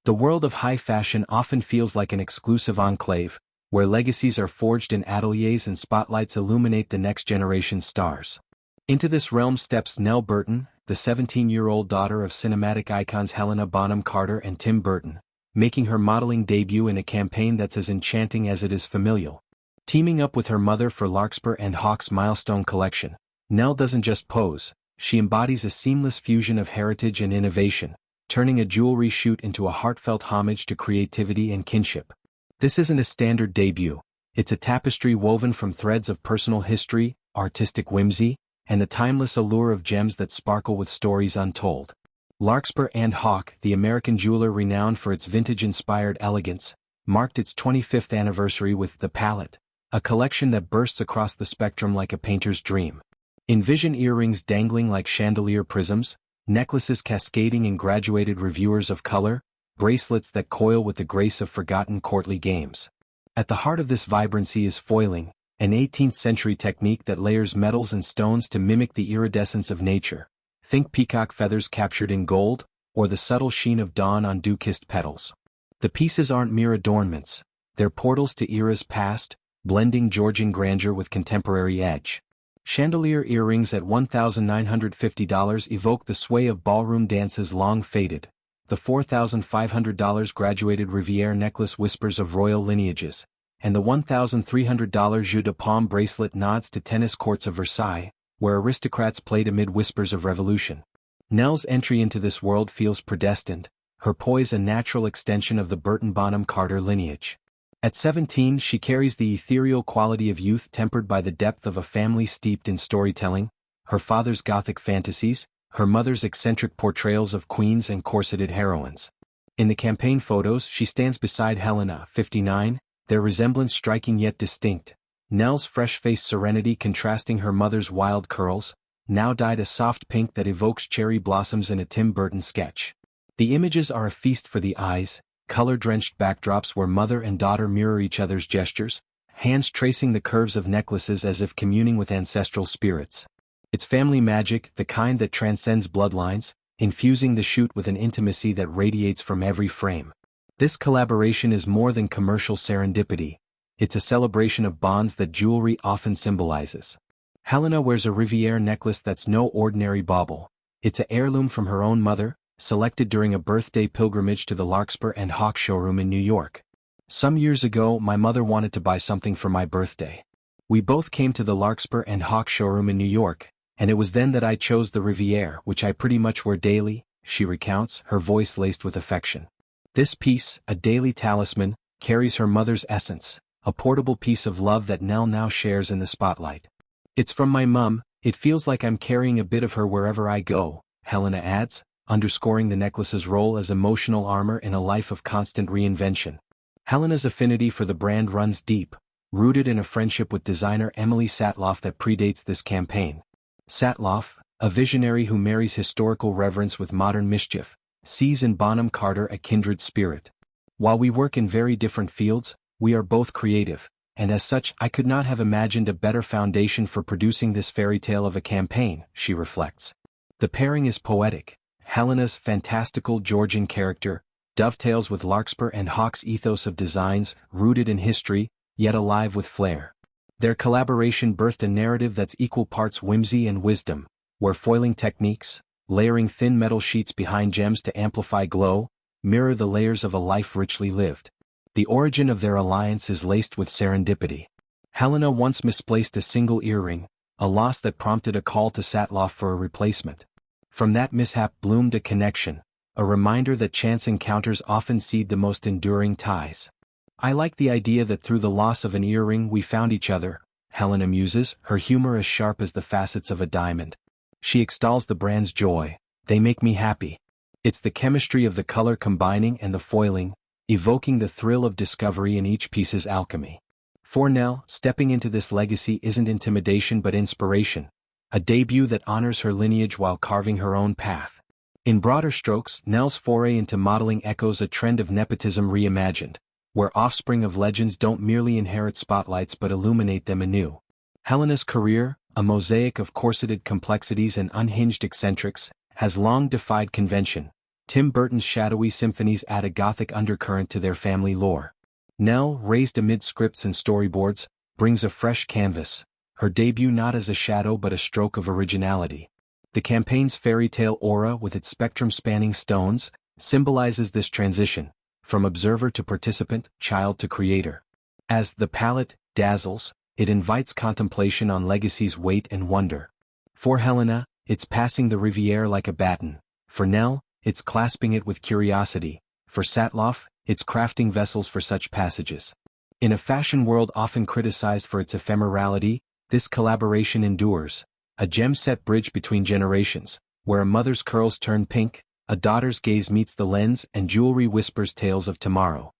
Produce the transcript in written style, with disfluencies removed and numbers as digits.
The world of high fashion often feels like an exclusive enclave, where legacies are forged in ateliers and spotlights illuminate the next generation's stars. Into this realm steps Nell Burton, the 17-year-old daughter of cinematic icons Helena Bonham Carter and Tim Burton, making her modeling debut in a campaign that's as enchanting as it is familial. Teaming up with her mother for Larkspur Hawk's milestone collection, Nell doesn't just pose, she embodies a seamless fusion of heritage and innovation, turning a jewelry shoot into a heartfelt homage to creativity and kinship. This isn't a standard debut, it's a tapestry woven from threads of personal history, artistic whimsy, and the timeless allure of gems that sparkle with stories untold. Larkspur Hawk, the American jeweler renowned for its vintage-inspired elegance, marked its 25th anniversary with The Palette, a collection that bursts across the spectrum like a painter's dream. Envision earrings dangling like chandelier prisms, necklaces cascading in graduated reviewers of color, bracelets that coil with the grace of forgotten courtly games. At the heart of this vibrancy is foiling, an 18th-century technique that layers metals and stones to mimic the iridescence of nature. Think peacock feathers captured in gold, or the subtle sheen of dawn on dew-kissed petals. The pieces aren't mere adornments, they're portals to eras past, blending Georgian grandeur with contemporary edge. Chandelier earrings at $1,950 evoke the sway of ballroom dances long faded. The $4,500 graduated Riviere necklace whispers of royal lineages, and the $1,300 jeu de paume bracelet nods to tennis courts of Versailles, where aristocrats played amid whispers of revolution. Nell's entry into this world feels predestined, her poise a natural extension of the Burton Bonham Carter lineage. At 17 she carries the ethereal quality of youth tempered by the depth of a family steeped in storytelling, her father's gothic fantasies, her mother's eccentric portrayals of queens and corseted heroines. In the campaign photos she stands beside Helena, 59, their resemblance striking yet distinct, Nell's fresh-faced serenity contrasting her mother's wild curls, now dyed a soft pink that evokes cherry blossoms in a Tim Burton sketch. The images are a feast for the eyes, color-drenched backdrops where mother and daughter mirror each other's gestures, hands tracing the curves of necklaces as if communing with ancestral spirits. It's family magic, the kind that transcends bloodlines, infusing the shoot with an intimacy that radiates from every frame. This collaboration is more than commercial serendipity, it's a celebration of bonds that jewelry often symbolizes. Helena wears a Riviere necklace that's no ordinary bauble. It's an heirloom from her own mother, selected during a birthday pilgrimage to the Larkspur Hawk showroom in New York. Some years ago my mother wanted to buy something for my birthday. We both came to the Larkspur Hawk showroom in New York, and it was then that I chose the Riviere, which I pretty much wear daily, she recounts, her voice laced with affection. This piece, a daily talisman, carries her mother's essence, a portable piece of love that Nell now shares in the spotlight. It's from my mum, it feels like I'm carrying a bit of her wherever I go, Helena adds, underscoring the necklace's role as emotional armor in a life of constant reinvention. Helena's affinity for the brand runs deep, rooted in a friendship with designer Emily Satloff that predates this campaign. Satloff, a visionary who marries historical reverence with modern mischief, sees in Bonham Carter a kindred spirit. While we work in very different fields, we are both creative, and as such I could not have imagined a better foundation for producing this fairy tale of a campaign, she reflects. The pairing is poetic. Helena's fantastical Georgian character dovetails with Larkspur Hawk's ethos of designs rooted in history, yet alive with flair. Their collaboration birthed a narrative that's equal parts whimsy and wisdom, where foiling techniques, layering thin metal sheets behind gems to amplify glow, mirror the layers of a life richly lived. The origin of their alliance is laced with serendipity. Helena once misplaced a single earring, a loss that prompted a call to Satloff for a replacement. From that mishap bloomed a connection, a reminder that chance encounters often seed the most enduring ties. I like the idea that through the loss of an earring we found each other, Helena muses, her humor as sharp as the facets of a diamond. She extols the brand's joy, they make me happy. It's the chemistry of the color combining and the foiling, evoking the thrill of discovery in each piece's alchemy. For Nell, stepping into this legacy isn't intimidation but inspiration, a debut that honors her lineage while carving her own path. In broader strokes, Nell's foray into modeling echoes a trend of nepotism reimagined, where offspring of legends don't merely inherit spotlights but illuminate them anew. Helena's career, a mosaic of corseted complexities and unhinged eccentrics, has long defied convention, Tim Burton's shadowy symphonies add a gothic undercurrent to their family lore. Nell, raised amid scripts and storyboards, brings a fresh canvas, her debut not as a shadow but a stroke of originality. The campaign's fairy tale aura with its spectrum-spanning stones symbolizes this transition, from observer to participant, child to creator. As the palette dazzles, it invites contemplation on legacy's weight and wonder. For Helena, it's passing the Riviere like a baton. For Nell, it's clasping it with curiosity. For Satloff, it's crafting vessels for such passages. In a fashion world often criticized for its ephemerality, this collaboration endures, a gem-set bridge between generations, where a mother's curls turn pink, a daughter's gaze meets the lens and jewelry whispers tales of tomorrow.